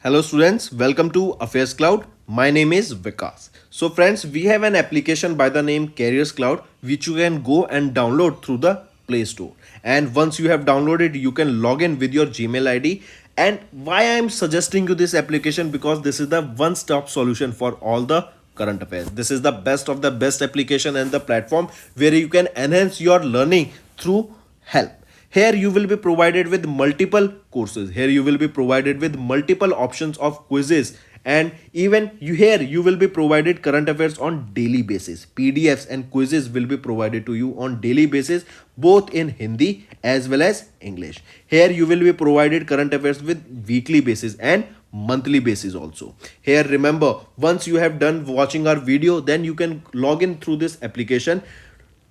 Hello students, welcome to Affairscloud. My name is Vikas. So friends, we have an application by the name Careers Cloud which you can go and download through the Play Store. And once you have downloaded, you can log in with your Gmail ID. And why I am suggesting you this application, because this is the one-stop solution for all the current affairs. This is the best of the best application and the platform where you can enhance your learning through help. Here you will be provided with multiple courses. Here you will be provided with multiple options of quizzes, and even you will be provided current affairs on daily basis. PDFs and quizzes will be provided to you on daily basis, both in Hindi as well as English. Here you will be provided current affairs with weekly basis and monthly basis also. Here remember, once you have done watching our video, then you can log in through this application,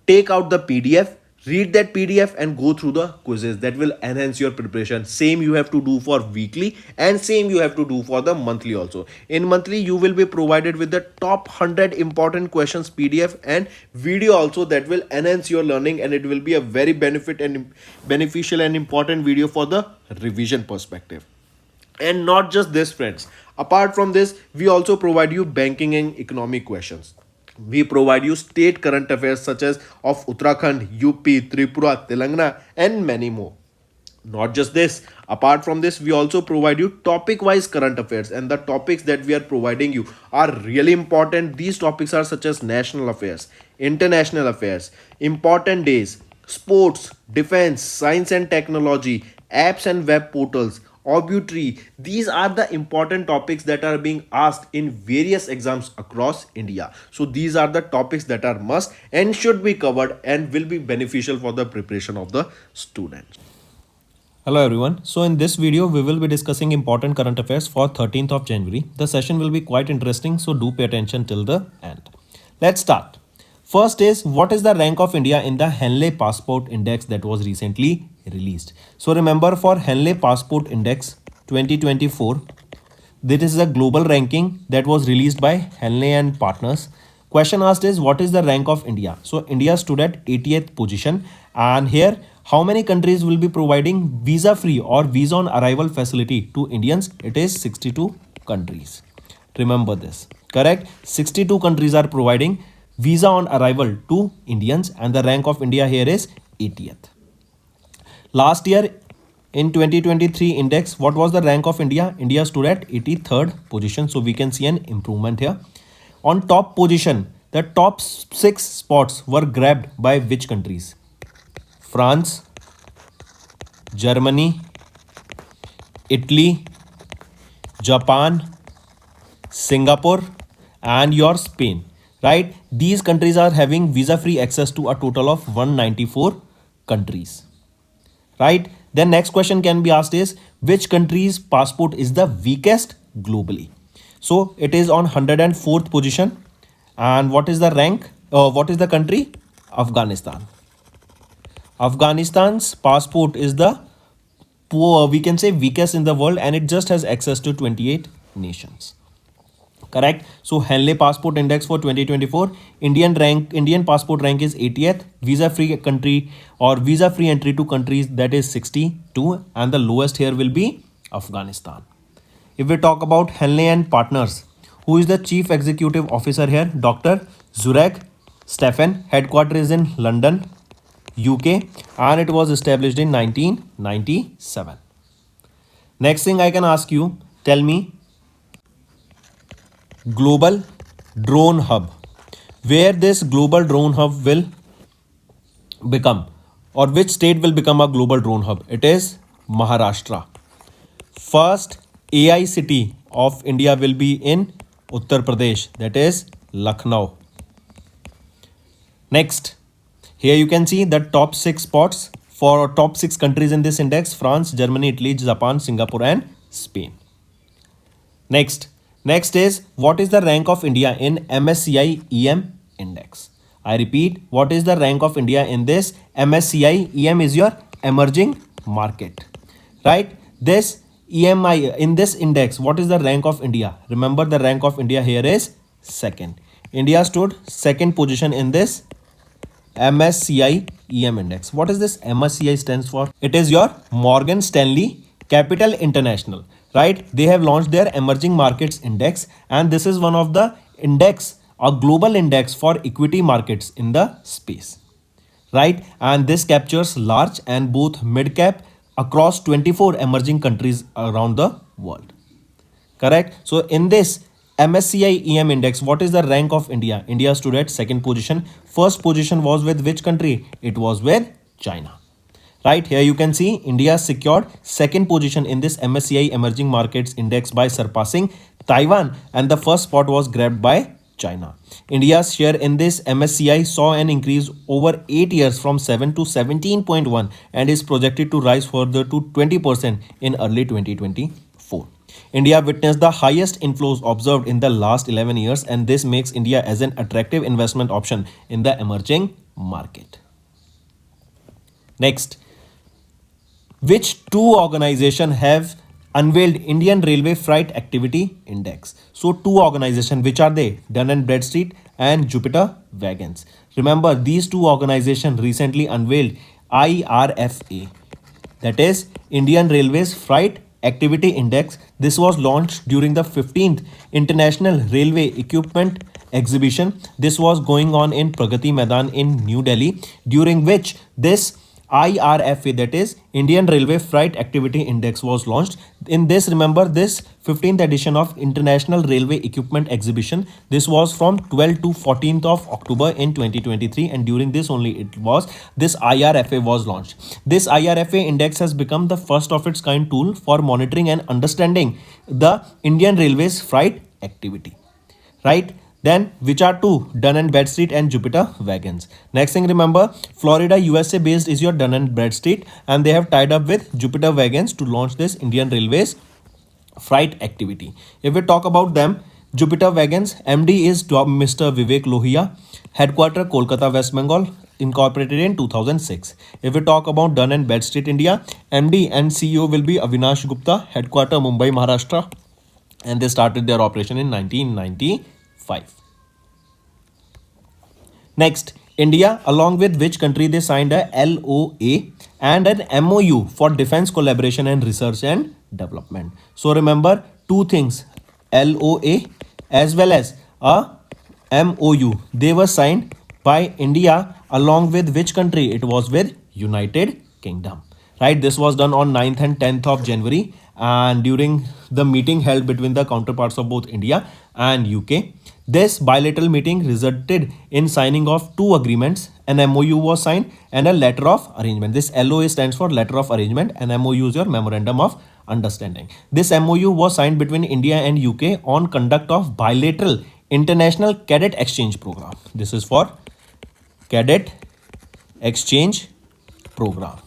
take out the PDF, read that PDF and go through the quizzes. That will enhance your preparation. Same you have to do for weekly and same you have to do for the monthly also. In monthly you will be provided with the top 100 important questions PDF and video also, that will enhance your learning, and it will be a very beneficial and important video for the revision perspective. And not just this friends, apart from this we also provide you banking and economic questions. We provide you state current affairs such as of Uttarakhand, UP, Tripura, Telangana, and many more. Not just this, apart from this, we also provide you topic wise current affairs, and the topics that we are providing you are really important. These topics are such as national affairs, international affairs, important days, sports, defense, science and technology, apps and web portals, obituary. These are the important topics that are being asked in various exams across India. So these are the topics that are must and should be covered and will be beneficial for the preparation of the students. Hello everyone. So in this video, we will be discussing important current affairs for 13th of January. The session will be quite interesting, so do pay attention till the end. Let's start. First is, what is the rank of India in the Henley Passport Index that was recently released? So remember, for Henley Passport Index 2024, this is a global ranking that was released by Henley and Partners. Question asked is, what is the rank of India? So India stood at 80th position, and here how many countries will be providing visa free or visa on arrival facility to Indians? It is 62 countries. Remember this, correct? 62 countries are providing visa on arrival to Indians, and the rank of India here is 80th. Last year in 2023 index, what was the rank of India? India stood at 83rd position, so we can see an improvement here. On top position, the top 6 spots were grabbed by which countries? France, Germany, Italy, Japan, Singapore, and your Spain. Right? These countries are having visa-free access to a total of 194 countries. Right? Then next question can be asked is, which country's passport is the weakest globally? So it is on 104th position. And what is the rank? What is the country? Afghanistan. Afghanistan's passport is the we can say weakest in the world, and it just has access to 28 nations. Correct. So Henley Passport Index for 2024, Indian passport rank is 80th, visa free country or visa free entry to countries, that is 62, and the lowest here will be Afghanistan. If we talk about Henley and Partners, who is the chief executive officer here? Dr. Zurek Stephen. Headquarters is in London, UK, and it was established in 1997. Next thing I can ask you, tell me global drone hub, where this global drone hub will become, or which state will become a global drone hub? It is Maharashtra. First AI city of India will be in Uttar Pradesh, that is Lucknow. Next, here you can see the top 6 spots for top 6 countries in this index: France, Germany, Italy, Japan, Singapore, and Spain. Next is, what is the rank of India in MSCI EM index? I repeat, what is the rank of India in this MSCI? EM is your emerging market, right? This EMI, in this index, what is the rank of India? Remember, the rank of India here is second. India stood second position in this MSCI EM index. What is this MSCI stands for? It is your Morgan Stanley Capital International. right? They have launched their emerging markets index, and this is one of the index, a global index for equity markets in the space, right? And this captures large and both mid cap across 24 emerging countries around the world. Correct. So in this MSCI EM index, what is the rank of India? India stood at second position. First position was with which country? It was with China. Right here you can see India secured second position in this MSCI emerging markets index by surpassing Taiwan, and the first spot was grabbed by China. India's share in this MSCI saw an increase over 8 years from 7 to 17.1 and is projected to rise further to 20% in early 2024. India witnessed the highest inflows observed in the last 11 years, and this makes India as an attractive investment option in the emerging market. Next, which two organizations have unveiled Indian Railway Freight Activity Index? So two organizations, which are they? Dun and Bradstreet and Jupiter Wagons. Remember, these two organizations recently unveiled IRFA, that is Indian Railways Freight Activity Index. This was launched during the 15th International Railway Equipment Exhibition. This was going on in Pragati Maidan in New Delhi, during which this IRFA, that is Indian Railway Freight Activity Index, was launched. In this, remember, this 15th edition of International Railway Equipment Exhibition, this was from 12th to 14th of October in 2023, and during this only this IRFA was launched. This IRFA index has become the first of its kind tool for monitoring and understanding the Indian Railways freight activity, right? Then, which are two? Dun and Bradstreet and Jupiter Wagons. Next thing, remember, Florida, USA based is your Dun and Bradstreet, and they have tied up with Jupiter Wagons to launch this Indian Railways freight activity. If we talk about them, Jupiter Wagons, MD is Mr. Vivek Lohia, headquarter Kolkata, West Bengal, incorporated in 2006. If we talk about Dun and Bradstreet India, MD and CEO will be Avinash Gupta, headquarter Mumbai, Maharashtra, and they started their operation in 1995. Next, India, along with which country they signed a LOA and an MOU for defense collaboration and research and development. So remember two things, LOA as well as a MOU. They were signed by India along with which country? It was with United Kingdom. Right, this was done on 9th and 10th of January, and during the meeting held between the counterparts of both India and UK. This bilateral meeting resulted in signing of two agreements. An MOU was signed and a letter of arrangement. This LOA stands for letter of arrangement and MOU is your memorandum of understanding. This MOU was signed between India and UK on conduct of bilateral international cadet exchange program. This is for cadet exchange program.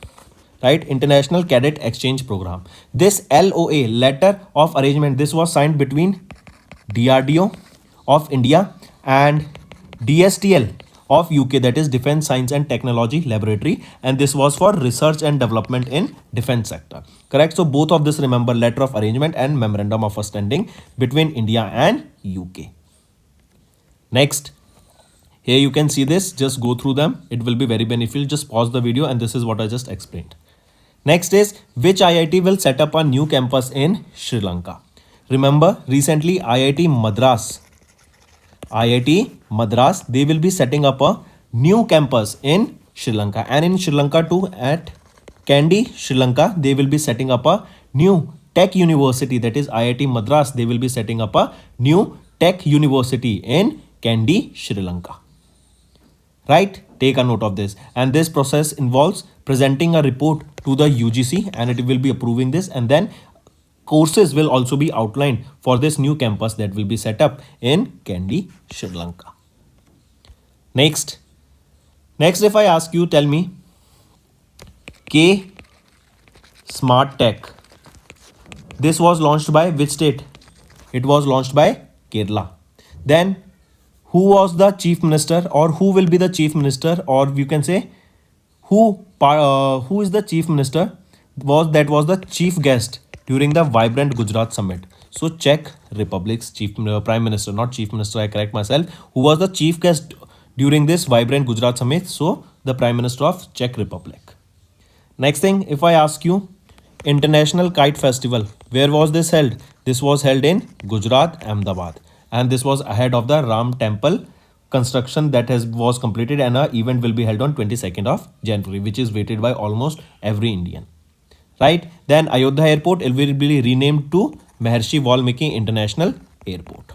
Right, International Cadet Exchange Program. This LOA, letter of arrangement, this was signed between DRDO of India and DSTL of UK, that is Defence Science and Technology Laboratory, and this was for research and development in defense sector. Correct. So both of this, remember, letter of arrangement and memorandum of understanding between India and UK. Next, here you can see this. Just go through them. It will be very beneficial. Just pause the video, and this is what I just explained. Next is, which IIT will set up a new campus in Sri Lanka? Remember, recently IIT Madras, they will be setting up a new campus in Sri Lanka, and in Sri Lanka too, at Kandy, Sri Lanka, they will be setting up a new tech university, that is IIT Madras. They will be setting up a new tech university in Kandy, Sri Lanka. Right, take a note of this, and this process involves presenting a report to the UGC, and it will be approving this, and then courses will also be outlined for this new campus that will be set up in Kandy, Sri Lanka. Next, if I ask you, tell me, K Smart Tech, this was launched by which state? It was launched by Kerala. Then who was the chief minister, or who will be the chief minister, or you can say who is the chief minister was the chief guest during the Vibrant Gujarat Summit? So Czech Republic's prime minister, not chief minister, I correct myself. Who was the chief guest during this Vibrant Gujarat Summit? So the prime minister of Czech Republic. Next thing, if I ask you, International Kite Festival. Where was this held? This was held in Gujarat, Ahmedabad, and this was ahead of the Ram Temple construction that was completed, and an event will be held on 22nd of January, which is waited by almost every Indian. Right? Then Ayodhya Airport, it will be renamed to Maharshi Valmiki International Airport.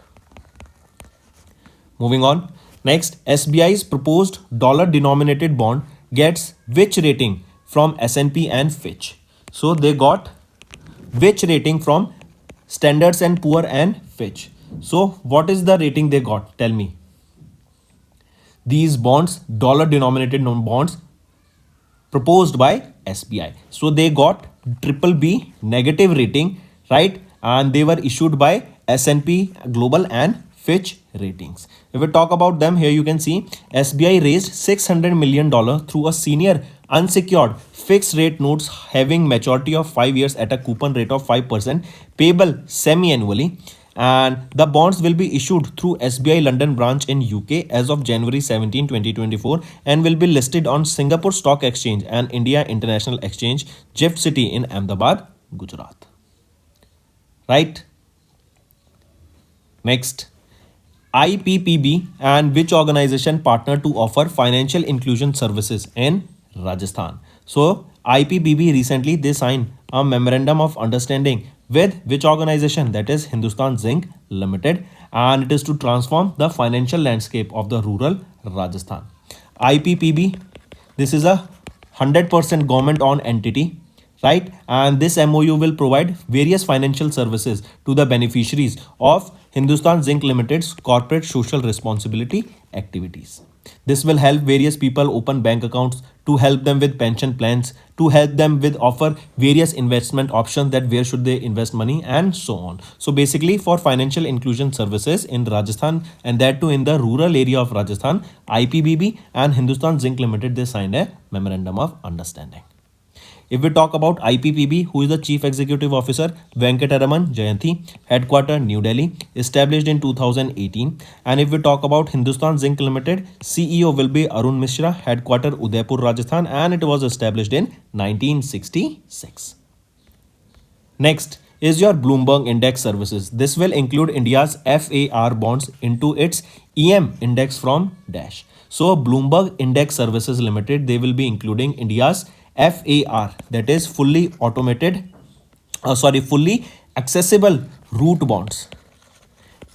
Moving on. Next, SBI's proposed dollar-denominated bond gets which rating from S&P and Fitch? So they got which rating from Standards and Poor and Fitch? So what is the rating they got? Tell me. These bonds, dollar-denominated bonds, proposed by SBI. So they got triple B negative rating, right? And they were issued by S&P Global and Fitch Ratings. If we talk about them, here you can see SBI raised $600 million through a senior unsecured fixed rate notes having maturity of 5 years at a coupon rate of 5% payable semi-annually, and the bonds will be issued through SBI London branch in UK as of January 17, 2024, and will be listed on Singapore Stock Exchange and India International Exchange, GIFT City in Ahmedabad, Gujarat. Right? Next, IPPB and which organization partner to offer financial inclusion services in Rajasthan? So IPPB recently they signed a memorandum of understanding with which organization? That is Hindustan Zinc Limited, and it is to transform the financial landscape of the rural Rajasthan. IPPB, this is a 100% government owned entity, right? And this MOU will provide various financial services to the beneficiaries of Hindustan Zinc Limited's corporate social responsibility activities. This will help various people open bank accounts, to help them with pension plans, to help them with offer various investment options, that where should they invest money, and so on. So basically for financial inclusion services in Rajasthan, and that too in the rural area of Rajasthan, IPBB and Hindustan Zinc Limited, they signed a memorandum of understanding. If we talk about IPPB, who is the Chief Executive Officer? Venkataraman Jayanthi, headquarter New Delhi, established in 2018. And if we talk about Hindustan Zinc Limited, CEO will be Arun Mishra, headquarter Udaipur, Rajasthan, and it was established in 1966. Next is your Bloomberg Index Services. This will include India's FAR bonds into its EM index from Dash. So Bloomberg Index Services Limited, they will be including India's FAR, that is fully accessible route bonds.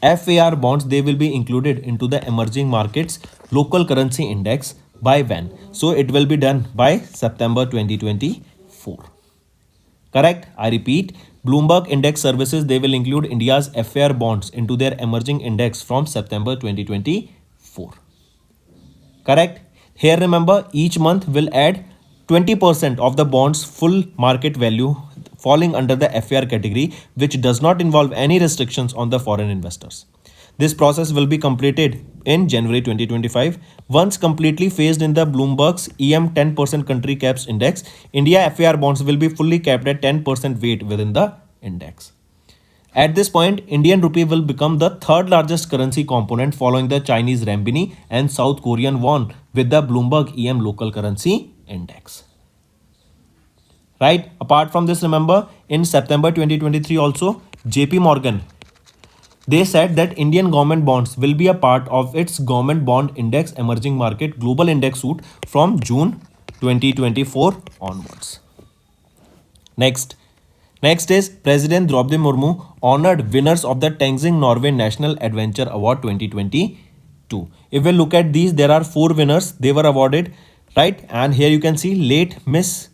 FAR bonds, they will be included into the emerging markets local currency index by when? So it will be done by September 2024. Correct? I repeat, Bloomberg Index Services, they will include India's FAR bonds into their emerging index from September 2024. Correct? Here remember, each month will add 20% of the bond's full market value falling under the FAR category, which does not involve any restrictions on the foreign investors. This process will be completed in January 2025. Once completely phased in the Bloomberg's EM 10% country caps index, India FAR bonds will be fully capped at 10% weight within the index. At this point, Indian rupee will become the third largest currency component following the Chinese renminbi and South Korean won with the Bloomberg EM local currency index. Right? Apart from this, remember in September 2023 also, JP Morgan, they said that Indian government bonds will be a part of its government bond index emerging market global index suite from June 2024 onwards. Next is President Draupadi Murmu honored winners of the Tenzing Norway National Adventure Award 2022. If we look at these, there are 4 winners. They were awarded, right? And here you can see late Miss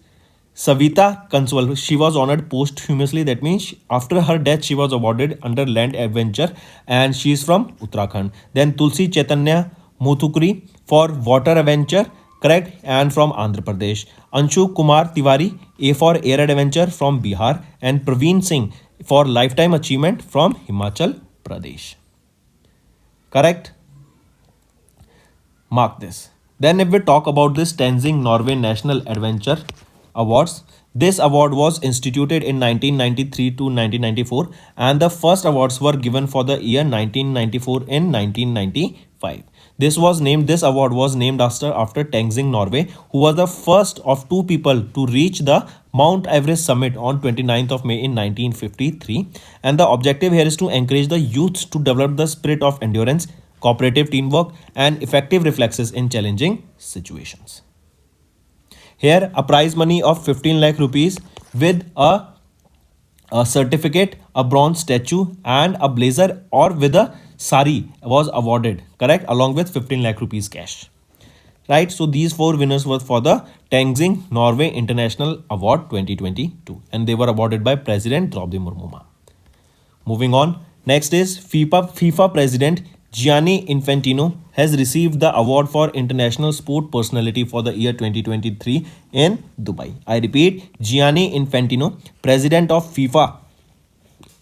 Savita Kanswal. She was honored posthumously. That means after her death, she was awarded under Land Adventure, and she is from Uttarakhand. Then Tulsi Chaitanya Muthukuri for Water Adventure, correct, and from Andhra Pradesh. Anshu Kumar Tiwari, A for Air Adventure, from Bihar, and Praveen Singh for Lifetime Achievement from Himachal Pradesh. Correct? Mark this. Then if we talk about this Tenzing Norway National Adventure Awards, this award was instituted in 1993 to 1994, and the first awards were given for the year 1994 in 1995. This award was named after Tenzing Norway, who was the first of two people to reach the Mount Everest summit on 29th of May in 1953. And the objective here is to encourage the youth to develop the spirit of endurance, cooperative teamwork, and effective reflexes in challenging situations. Here, a prize money of 15 lakh rupees with a certificate, a bronze statue, and a blazer or with a sari was awarded, correct, along with 15 lakh rupees cash. Right, so these four winners were for the Tenzing Norway International Award 2022, and they were awarded by President Draupadi Murmu. Moving on, next is FIFA President Gianni Infantino has received the award for International Sport Personality for the year 2023 in Dubai. I repeat, Gianni Infantino, President of FIFA,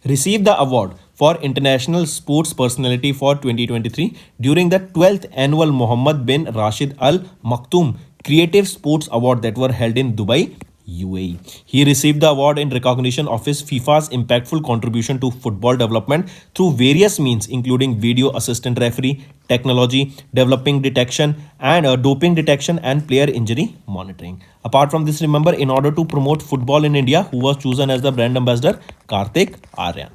received the award for International Sports Personality for 2023 during the 12th annual Mohammed bin Rashid Al Maktoum Creative Sports Award that were held in Dubai, UAE. He received the award in recognition of his FIFA's impactful contribution to football development through various means, including video assistant referee, technology, developing detection and doping detection, and player injury monitoring. Apart from this, remember, in order to promote football in India, who was chosen as the brand ambassador? Kartik Aryan.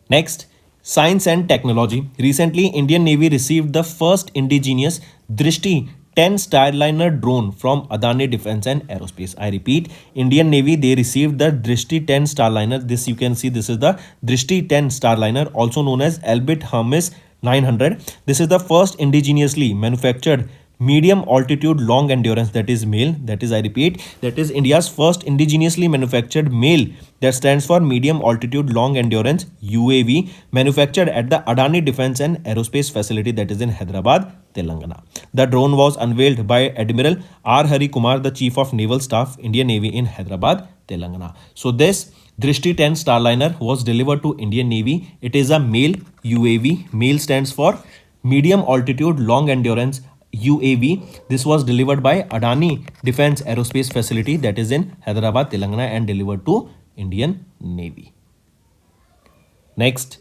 Next, science and technology. Recently, Indian Navy received the first indigenous Drishti 10 Starliner drone from Adani Defense and Aerospace. I repeat, Indian Navy, they received the Drishti 10 Starliner. This you can see, this is the Drishti 10 Starliner, also known as Elbit Hermes 900. This is the first indigenously manufactured medium altitude long endurance, that is MALE, that is, I repeat, that is India's first indigenously manufactured MALE, that stands for medium altitude long endurance UAV, manufactured at the Adani Defense and Aerospace facility, that is in Hyderabad, Telangana. The drone was unveiled by Admiral R. Hari Kumar, the Chief of Naval Staff, Indian Navy, in Hyderabad, Telangana. So this Drishti 10 Starliner was delivered to Indian Navy. It is a MALE UAV. MALE stands for medium altitude long endurance UAV. This was delivered by Adani Defense Aerospace Facility, that is in Hyderabad, Telangana, and delivered to Indian Navy. Next,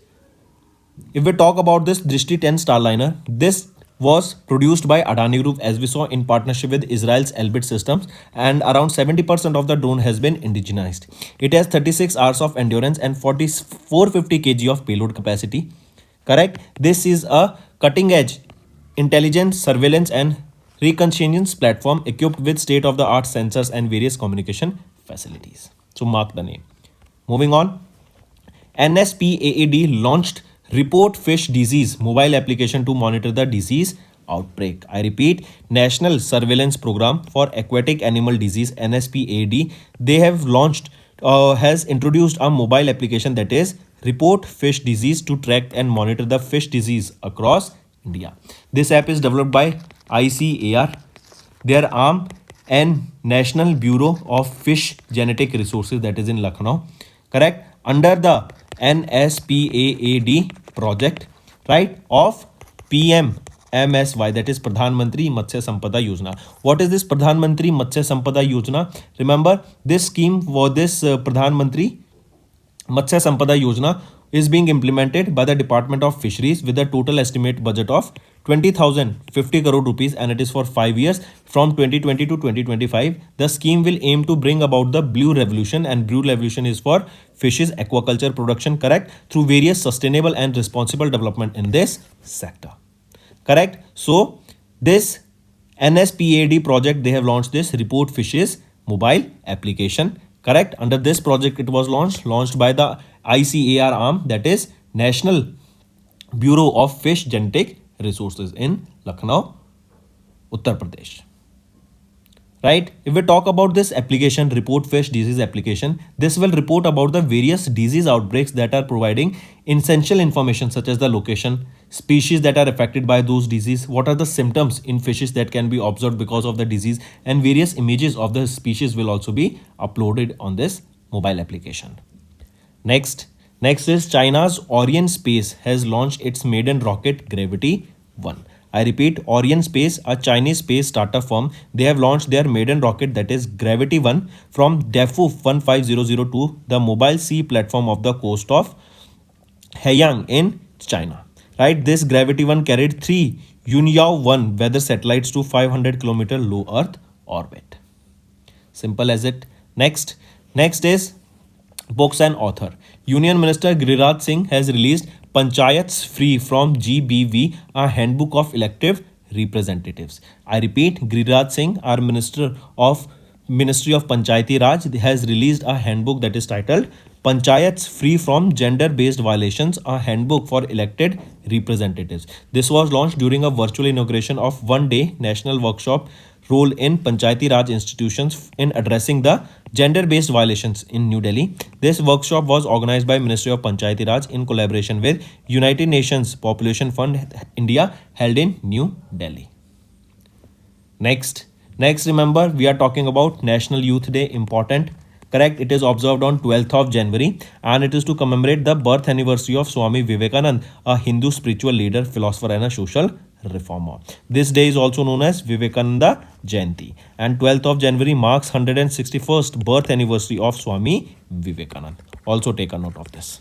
if we talk about this Drishti 10 Starliner, this was produced by Adani Group, as we saw, in partnership with Israel's Elbit Systems, and around 70% of the drone has been indigenized. It has 36 hours of endurance and 450 kg of payload capacity. Correct? This is a cutting-edge intelligence, surveillance and reconnaissance platform equipped with state-of-the-art sensors and various communication facilities. So mark the name. Moving on, NSPAAD launched Report Fish Disease mobile application to monitor the disease outbreak. I repeat, National Surveillance Program for Aquatic Animal Disease, NSPAAD, they have launched, has introduced a mobile application, that is Report Fish Disease, to track and monitor the fish disease across India. This app is developed by ICAR, their arm, and National Bureau of Fish Genetic Resources, that is in Lucknow, correct, under the NSPAAD project, right, of PMMSY, that is Pradhan Mantri Matsya Sampada Yojana. What is this Pradhan Mantri Matsya Sampada Yojana? Remember, this scheme for this Pradhan Mantri Matsya Sampada Yojana is being implemented by the Department of Fisheries with a total estimate budget of 20,050 crore rupees, and it is for 5 years from 2020 to 2025. The scheme will aim to bring about the blue revolution, and blue revolution is for fishes aquaculture production, correct, through various sustainable and responsible development in this sector, correct. So this NSPAD project, they have launched this Report Fishes mobile application, correct. Under this project, it was launched by the ICAR arm, that is National Bureau of Fish Genetic Resources in Lucknow, Uttar Pradesh. Right? If we talk about this application, Report Fish Disease application, this will report about the various disease outbreaks that are providing essential information such as the location, species that are affected by those disease, what are the symptoms in fishes that can be observed because of the disease, and various images of the species will also be uploaded on this mobile application. Next is China's Orion Space has launched its maiden rocket Gravity 1. I repeat, Orion Space, a Chinese space startup firm, they have launched their maiden rocket, that is Gravity 1, from Defu 15002, the mobile sea platform of the coast of Haiyang in China. Right, this Gravity 1 carried 3 Yunyao 1 weather satellites to 500-kilometer low Earth orbit. Simple as it. Next is books and author. Union Minister Giriraj Singh has released Panchayats Free from GBV, a handbook of elective representatives. I repeat, Giriraj Singh, our Ministry of Panchayati Raj, has released a handbook that is titled Panchayats Free from Gender-Based Violations, a handbook for elected representatives. This was launched during a virtual inauguration of one-day national workshop role in Panchayati Raj institutions in addressing the gender-based violations in New Delhi. This workshop was organized by Ministry of Panchayati Raj in collaboration with United Nations Population Fund India, held in New Delhi. Next, remember, we are talking about National Youth Day. Important. Correct. It is observed on 12th of January and it is to commemorate the birth anniversary of Swami Vivekananda, a Hindu spiritual leader, philosopher and a social reformer. This day is also known as Vivekananda Jayanti, and 12th of January marks 161st birth anniversary of Swami Vivekananda. Also take a note of this.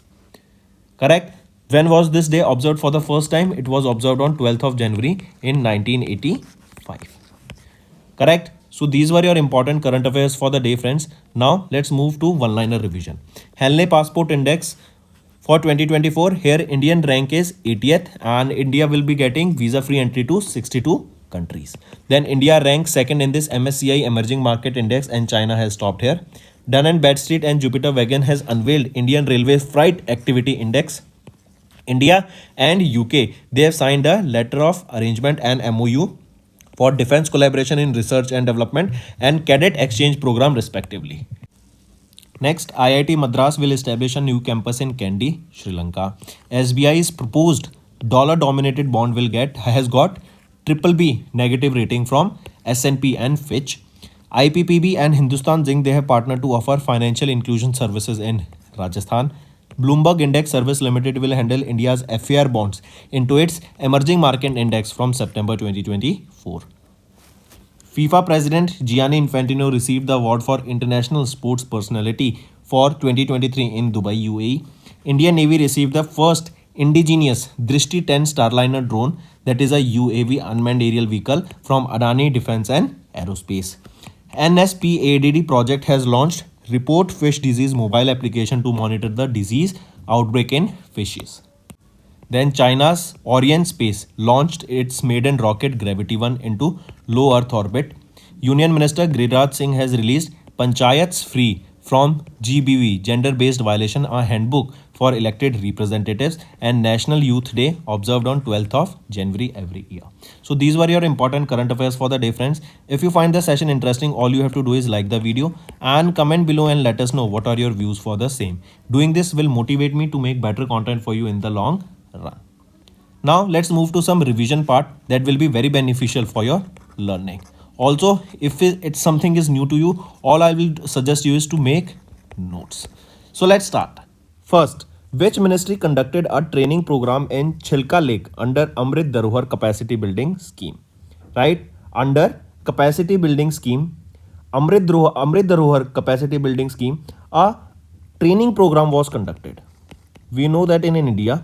Correct. When was this day observed for the first time? It was observed on 12th of January in 1985. Correct. So these were your important current affairs for the day, friends. Now let's move to one-liner revision. Henley Passport Index for 2024. Here Indian rank is 80th and India will be getting visa-free entry to 62 countries. Then India ranks second in this MSCI Emerging Market Index and China has stopped here. Dun & Bradstreet and Jupiter Wagon has unveiled Indian Railways Freight Activity Index. India and UK, they have signed a letter of arrangement and MOU for defense collaboration in research and development and cadet exchange program respectively. Next, IIT Madras will establish a new campus in Kandy, Sri Lanka. SBI's proposed dollar-dominated bond has got BBB negative rating from S&P and Fitch. IPPB and Hindustan Zinc, they have partnered to offer financial inclusion services in Rajasthan. Bloomberg Index Service Limited will handle India's FAR bonds into its emerging market index from September 2024. FIFA President Gianni Infantino received the award for International Sports Personality for 2023 in Dubai, UAE. Indian Navy received the first indigenous Drishti 10 Starliner drone, that is a UAV unmanned aerial vehicle from Adani Defense and Aerospace. NSPADD project has launched Report Fish Disease mobile application to monitor the disease outbreak in fishes. Then China's Orion Space launched its maiden rocket Gravity 1 into low Earth orbit. Union Minister Giriraj Singh has released Panchayats Free from GBV, Gender-Based Violation, a handbook for elected representatives, and National Youth Day observed on 12th of January every year. So these were your important current affairs for the day, friends. If you find the session interesting, all you have to do is like the video and comment below and let us know what are your views for the same. Doing this will motivate me to make better content for you in the long run. Now let's move to some revision part that will be very beneficial for your learning. Also, if it's something is new to you, all I will suggest you is to make notes. So let's start. First, which ministry conducted a training program in Chilka Lake under Amrit Dharohar Capacity Building Scheme? Right? Under Capacity Building Scheme, Amrit Dharohar Capacity Building Scheme, a training program was conducted. We know that in India,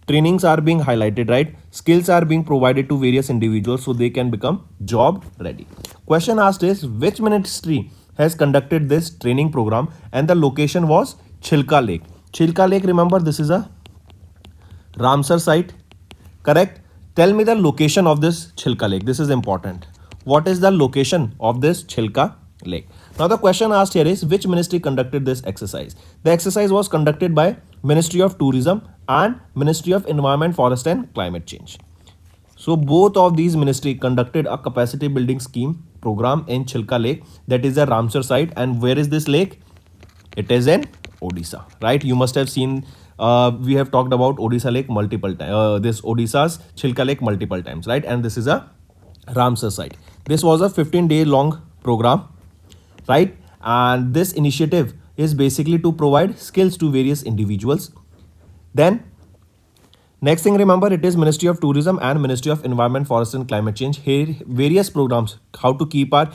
trainings are being highlighted, right? Skills are being provided to various individuals so they can become job ready. Question asked is, which ministry has conducted this training program, and the location was Chilka Lake. Chilka Lake, remember, this is a Ramsar site, correct? Tell me the location of this Chilka Lake. This is important. What is the location of this Chilka Lake? Now the question asked here is, which ministry conducted this exercise? The exercise was conducted by Ministry of Tourism and Ministry of Environment, Forest and Climate Change. So both of these ministries conducted a capacity building scheme program in Chilka Lake, that is a Ramsar site. And where is this lake? It is in Odisha, right? You must have seen, we have talked about Odisha Lake multiple times, this Odisha's Chilka Lake multiple times, right? And this is a Ramsar site. This was a 15-day long program, right? And this initiative is basically to provide skills to various individuals. Then next thing, remember, it is Ministry of Tourism and Ministry of Environment, Forest and Climate Change. Here various programs, how to keep our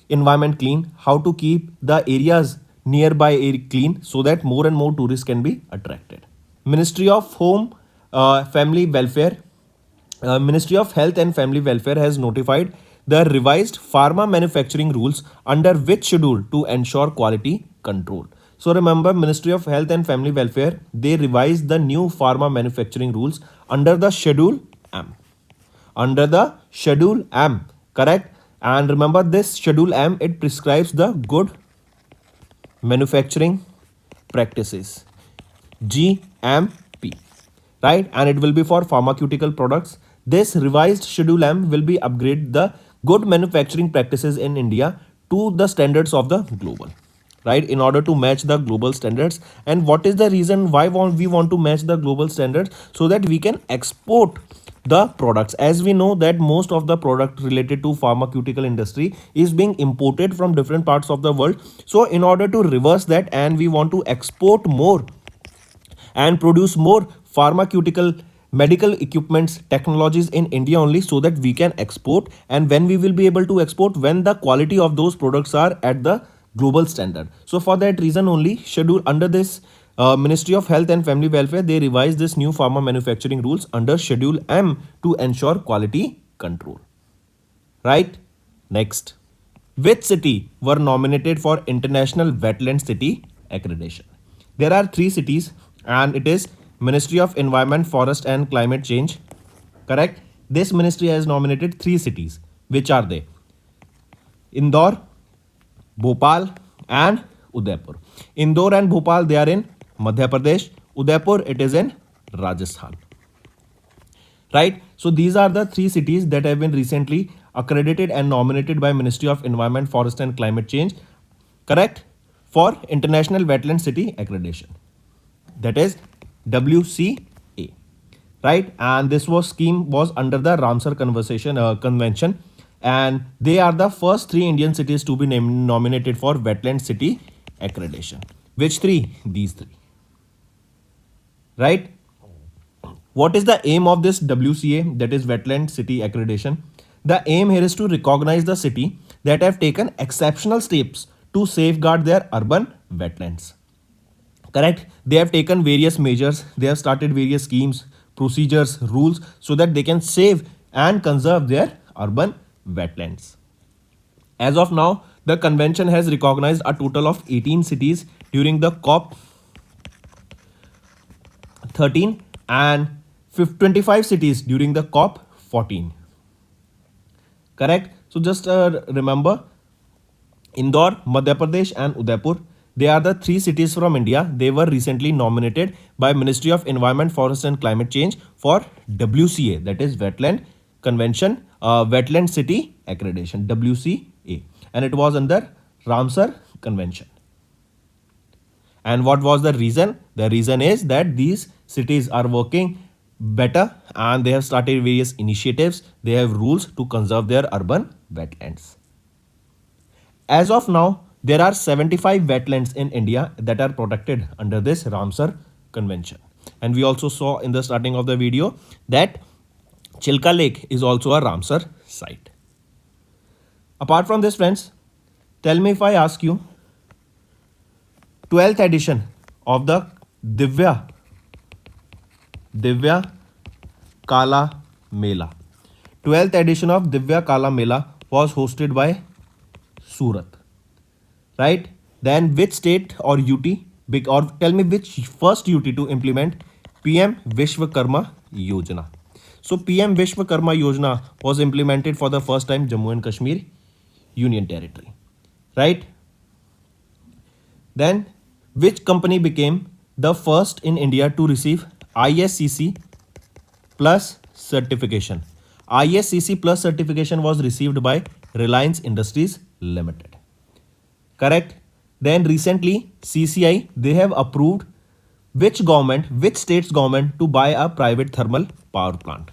environment clean, how to keep the areas nearby clean so that more and more tourists can be attracted. Ministry of Home Family Welfare, Ministry of Health and Family Welfare has notified the revised pharma manufacturing rules under which schedule to ensure quality control. So remember, Ministry of Health and Family Welfare, they revised the new pharma manufacturing rules under the Schedule M. Under the Schedule M, correct? And remember, this Schedule M, it prescribes the good manufacturing practices, GMP, right? And it will be for pharmaceutical products. This revised Schedule M will be upgrade the good manufacturing practices in India to the standards of the global, right, in order to match the global standards. And what is the reason why we want to match the global standards? So that we can export the products. As we know that most of the product related to pharmaceutical industry is being imported from different parts of the world. So in order to reverse that, and we want to export more and produce more pharmaceutical medical equipments technologies in India only, so that we can export. And when we will be able to export, when the quality of those products are at the global standard. So for that reason only, schedule under this Ministry of Health and Family Welfare, they revised this new pharma manufacturing rules under Schedule M to ensure quality control, right? Next, which city were nominated for International Wetland City accreditation? There are three cities, and it is Ministry of Environment, Forest and Climate Change, correct? This ministry has nominated three cities. Which are they? Indore, Bhopal and Udaipur. Indore and Bhopal, they are in Madhya Pradesh. Udaipur, it is in Rajasthan, right? So these are the three cities that have been recently accredited and nominated by Ministry of Environment, Forest and Climate Change, correct, for International Wetland City accreditation, that is WCA, right? And this scheme was under the Ramsar convention, and they are the first three Indian cities to be nominated for Wetland City accreditation. Which three? These three, right? What is the aim of this WCA, that is Wetland City accreditation? The aim here is to recognize the city that have taken exceptional steps to safeguard their urban wetlands, correct? They have taken various measures, they have started various schemes, procedures, rules, so that they can save and conserve their urban wetlands. As of now, the convention has recognized a total of 18 cities during the COP 13 and 25 cities during the COP 14, correct? So just remember, Indore, Madhya Pradesh and Udaipur, they are the three cities from India. They were recently nominated by Ministry of Environment, Forest and Climate Change for WCA, that is Wetland Convention, Wetland City accreditation, WCA, and it was under Ramsar Convention. And what was the reason? The reason is that these cities are working better and they have started various initiatives. They have rules to conserve their urban wetlands. As of now, there are 75 wetlands in India that are protected under this Ramsar Convention. And we also saw in the starting of the video that Chilka Lake is also a Ramsar site. Apart from this, friends, tell me if I ask you, 12th edition of the Divya Kala Mela. 12th edition of Divya Kala Mela was hosted by Surat, right? Then which state or UT, or tell me which first UT to implement PM Vishwakarma Yojana. So PM Vishwakarma Yojana was implemented for the first time Jammu and Kashmir Union Territory, right? Then which company became the first in India to receive ISCC plus certification? ISCC plus certification was received by Reliance Industries Limited, correct? Then recently CCI, they have approved which state's government to buy a private thermal power plant?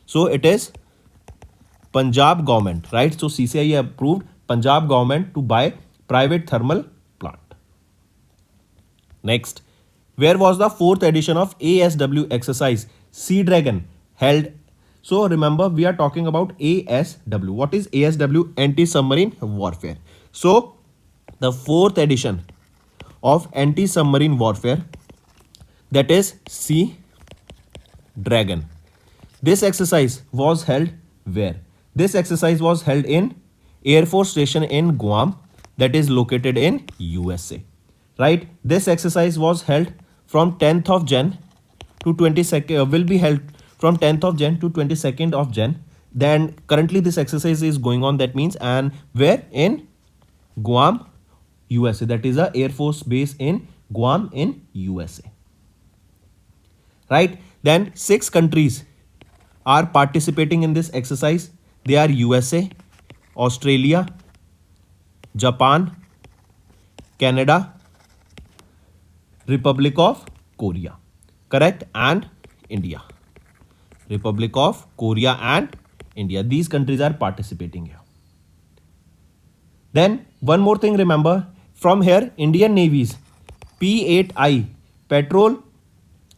So it is Punjab government, right? So CCI approved Punjab government to buy private thermal plant. Next, where was the 4th edition of ASW exercise Sea Dragon held? So remember, we are talking about ASW. What is ASW? Anti-submarine warfare. So the 4th edition of anti-submarine warfare, that is Sea Dragon. This exercise was held where? This exercise was held in Air Force Station in Guam, that is located in USA. Right? This exercise was held from 10th of Jan to 22nd, will be held from 10th of Jan to 22nd of Jan. Then currently this exercise is going on, that means, and where? In Guam, USA. That is a Air Force base in Guam in USA. Right? Then 6 countries are participating in this exercise. They are USA, Australia, Japan, Canada, Republic of Korea. Correct? And India. Republic of Korea and India. These countries are participating here. Then one more thing, remember, from here Indian Navy's P-8I patrol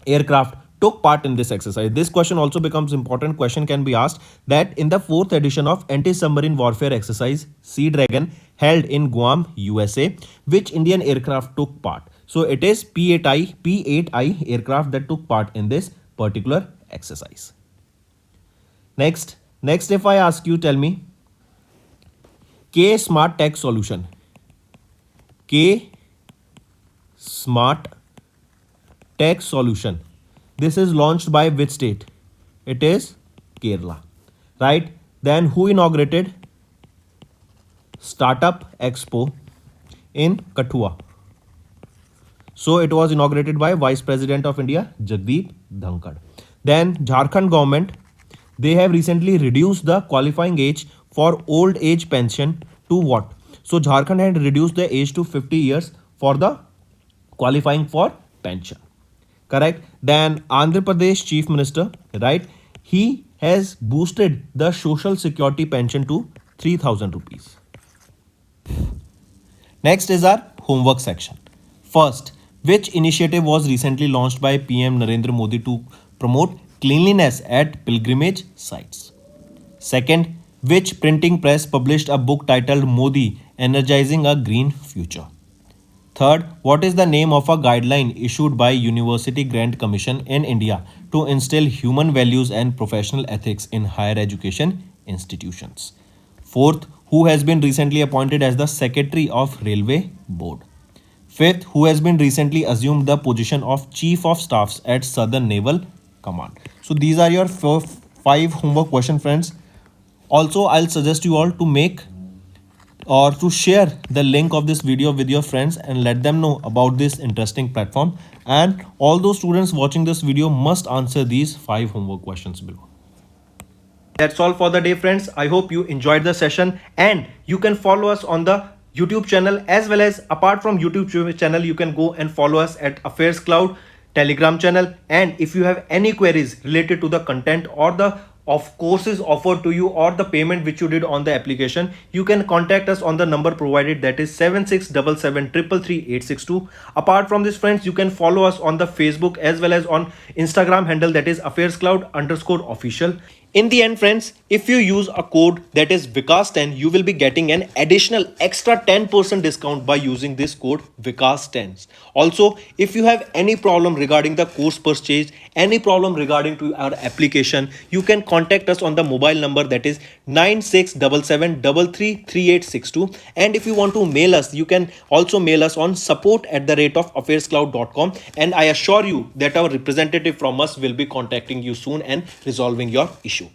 aircraft took part in this exercise. This question also becomes important. Question can be asked that in the 4th edition of anti-submarine warfare exercise Sea Dragon held in Guam, USA, which Indian aircraft took part? So it is P-8I aircraft that took part in this particular exercise. Next if I ask you, tell me K Smart Tech Solution. K Smart Tech Solution. This is launched by which state? It is Kerala. Right? Then who inaugurated Startup Expo in Kathua? So it was inaugurated by Vice President of India, Jagdeep Dhankad. Then Jharkhand government, they have recently reduced the qualifying age for old age pension to what? So Jharkhand had reduced the age to 50 years for the qualifying for pension. Correct? Then Andhra Pradesh Chief Minister, right? He has boosted the social security pension to 3,000 rupees. Next is our homework section. First, which initiative was recently launched by PM Narendra Modi to promote cleanliness at pilgrimage sites? Second, which printing press published a book titled Modi Energizing a Green Future? Third, what is the name of a guideline issued by University Grant Commission in India to instill human values and professional ethics in higher education institutions? Fourth, who has been recently appointed as the Secretary of Railway Board? Fifth, who has been recently assumed the position of Chief of Staffs at Southern Naval Command? So these are your 5 homework question, friends. Also, I'll suggest you all to make or to share the link of this video with your friends and let them know about this interesting platform. And all those students watching this video must answer these 5 homework questions below. That's all for the day, friends. I hope you enjoyed the session, and you can follow us on the YouTube channel, as well as apart from YouTube channel, you can go and follow us at Affairscloud Telegram channel. And if you have any queries related to the content or the courses offered to you or the payment which you did on the application, you can contact us on the number provided, that is 7677333862. Apart from this, friends, you can follow us on the Facebook as well as on Instagram handle, that is Affairscloud_official. In the end, friends, if you use a code that is Vikas10, you will be getting an additional extra 10% discount by using this code Vikas10. Also, if you have any problem regarding the course purchase, any problem regarding to our application, you can contact us on the mobile number, that is 9677333862. And if you want to mail us, you can also mail us on support@affairscloud.com, and I assure you that our representative from us will be contacting you soon and resolving your issue.